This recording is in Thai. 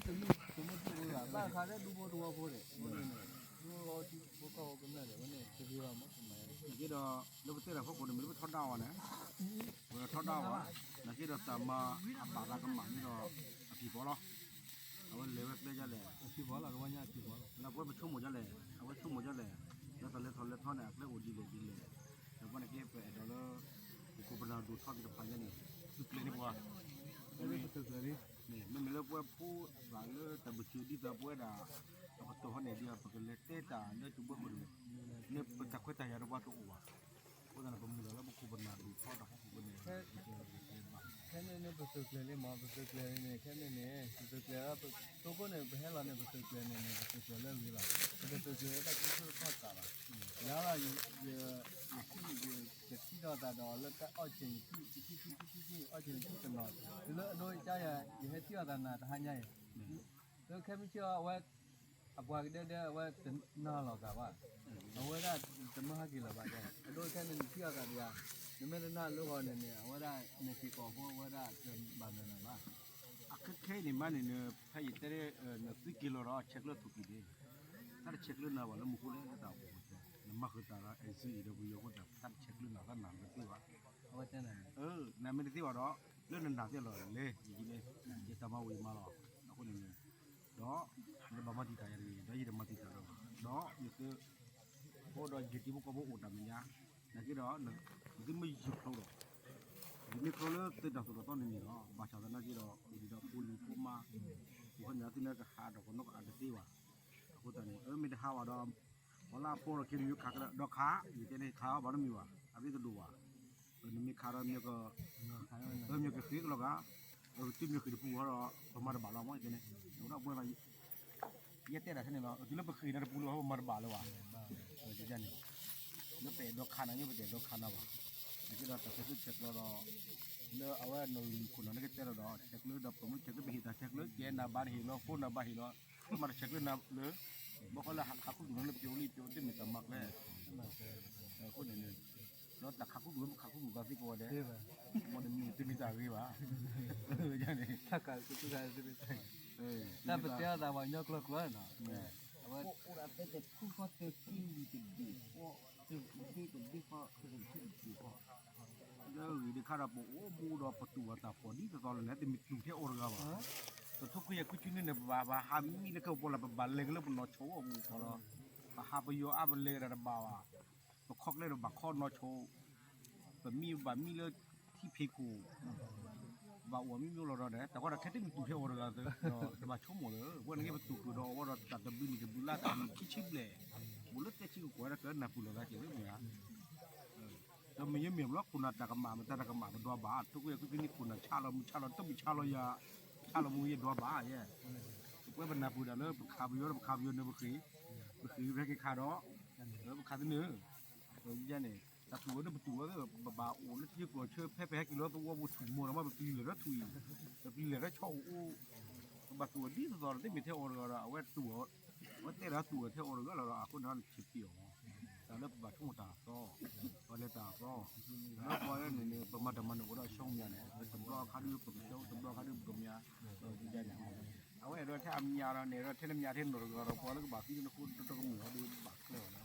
ตมีสมมุติว่าบ้าคาได้ดูบ่ดูบ่เด้ดูรอที่บ่เข้ากันได้วันนี้จะพี่ว่ามั้ยcái đó lúc tới là phúc của mình mới thoát đau nè vừa thoát đau á là cái đó tầm bà ra cái mảng đó thì bỏ loเอาเลยเว้ยจะเลยที่บ่ล่ะก็ว่าญาติบ่ล่ะแล้วก็ชุ่มหมดจะเลยเอาไว้ชุ่มหมดจะเลยแล้วตอนเล็กทอนเล็กทอนเนี่ยแล้วอุดีเลยดีเลยแล้ววันนี้เก็บไปแล้วกูเป็นเราดูทอดกับพันยันนี่สุดเลยนี่บัว ไม่ได้ตึกเลยดินี่มันมีเรื่องพวกผู้หลายเรื่องแต่บุตรดีแต่พวกด่าแล้วตัวเขาเนี่ยเดียวปกติเล็กเต้จ่าเนี่ยจุบหมดเลยเนี่ยเป็นจากคุยแต่ยาระบาดตัวอ้วกพวกนั้นผมมีแล้วกูเป็นเราดูทอดกับกูเป็นเนี่ยแค่นี้บ่ตึกเลยมาบ่ตึกเลยนี่แค่นี้นี่ตึกเลยตัวก็เนี่ยเห็นแล้วเนี่ยบ่ตึกเลยนี่ตึกเลยวิล่ะแต่ตึกเลยก็คือทอดตาล่ะแล้วอยู่ที่ดอตาดอแล้วก็อ้อจริงที่อ้อจริงที่ตลอดแล้วโดยใจอยู่ให้เที่ยวตานาทหารใหญ่แล้วแค่ไม่เชื่อว่าอับว่าเด้อว่าเป็นน่าหรอกว่าเอาไว้ได้จะมาหากินละบาดได้โดยแค่นั้นเที่ยวกันยานี่ไม่ได้น่าลูกเขาเนี่ยเอาไว้ได้ในที่ก่อพวกว่าได้เป็นบานนั้นบ้าแค่นี่มันเนี่ยพายเตะ10 กิโลรอเช็คแล้วถูกดีถ้าเช็คแล้วนะว่าแล้วมุกุเลยก็ดาวน้ำมันคือตาละไอ้ซีเดี๋ยวกูยกก็จะถ้าเช็คแล้วนะก็หนังก็ตีวะเอาไว้แต่นั้นนั่นไม่ได้ตีวะหรอเรื่องนั้นหนักที่หรอเลยจริงๆเลยจะทำมาวิ่งมาหรอแล้วคนนี้ดอเนี่ยบามาติตายเลยได้ยินมาติตายดออยู่คือพอดอจิตที่พวกเขาบอกอุดมันยานั่นคือดอเนี่ยที่ไม่ยุบเขาหรอกဒီနေ့ခေါ်လို့တက်တော့တော့နေနေတော့ဘာချောင်းတန်းကြီးတော့ဒီတော့ပူလီပူမဒီခဏတင်တဲ့ဟာတော့ကတော့အတတိပါအခုတည်းမိတဟာတော့ဝလာပေါ်ရခင်ယူခါကတော့ခါဒီတဲ့ခါဘာလို့မြွာအပိတူဝါဒီမိခါရမြေကမြေကခိကလောကတိမြေကပူတော့ဘာမှဘာလို့မတဲ့တော့ဘယ်မှာရက်တဲ့တာဆနေတော့ဒီလိုပခိနေပူလို့ဘာမှဘာလို့ဝါဒီကြနေလို့ပဲတော့ခါနေပဲတော့ခါနာပါนี่ก็แต่เช็คแล้วเลือเอาไว้ในคนนั้นก็เจอแล้วเช็คเลือดับผมเช็คเลือไปหิตาเช็คเลือแกนาบ้านหิโลโฟนนาบ้านหิโลมาเช็คเลือนาเลือบอกว่าหักคู่ดูนั่นเปียวรีเปียวที่มีตำมักเลยคนนี้แล้วแต่หักคู่ดูกันสิกว่าเด้มันมีที่มีตาวีวะอย่างนี้ถ้าการสุดท้ายจะเป็นแต่เป็นเจ้าแต่ว่ายกเลิกเลยนะว่าโอ้เราเป็นผู้ฟังเสียงดีๆโอ้ดีพอคือดีพอแล้วดีข้าราบโอ้บูดประตูตาพอดีตอนนั้นแต่มีตุ่มเที่ยวอร์กาบะแต่ทุกคนอยากคุยเนี่ยบ่าหามีเลยก็บอกแล้วบ่าเลยก็เลยบ่นอโชว์บูพอแล้วบ่าหาไปอยู่อาบเลยระบ่าวก็คอกเลยบ่าข้อนอโชว์แต่มีเลยที่เพกูบ่าวมีเราเนี่ยแต่ว่าแค่ที่มีตุ่มเที่ยวอร์กาแต่บ่าชั่วโมงเลยว่านี่ประตูคือเราว่าเราตัดดับบินกับบุลาตัดคิดชิบเลยบุลาแต่ชิบกว่าก็นับบุลาเกี่ยวกับเนี่ยแล้วมีเมียล็อกคุณตากมามันตากมามันดัวบาทุกอย่างก็นี่คุณชาเราต้องมีชาเรายาชาเรามือดัวบาเนี่ยก็เป็นนับบุลาเลยขับยนต์เนี่ยบุคีเรื่องขาดอแล้วขาดเนื้ออย่างนี้แต่ตัวเนี่ยตัวเนี่ยบ่าโอ้แล้วที่กลัวเชื่อแพ้กิโลตัวบุถุมัวแล้วมาปีเหลือถุยแต่ปีเหลือช่อโอ้บ่าตัวดีตอนที่มีเทอร์เราเอาไว้ตัวว่าแต่ละตัวเทอร์เราคนนั้นชิบเปี่ยวแต่แล้วบ่าทุ่งตาก็พอเลยตาก็แล้วพอเนี่ยประมาณมันก็ได้ช่องเนี่ยตำรวจเขาดูประตูตำรวจเขาดูประตูเนี่ยดีใจเนี่ยเอาไว้เราถ้ามียาเราเนี่ยเราถ้ามียาเท่นเราพอแล้วก็บ่าที่เราคุณต้องก็มือเขาดูบ่าเลยนะ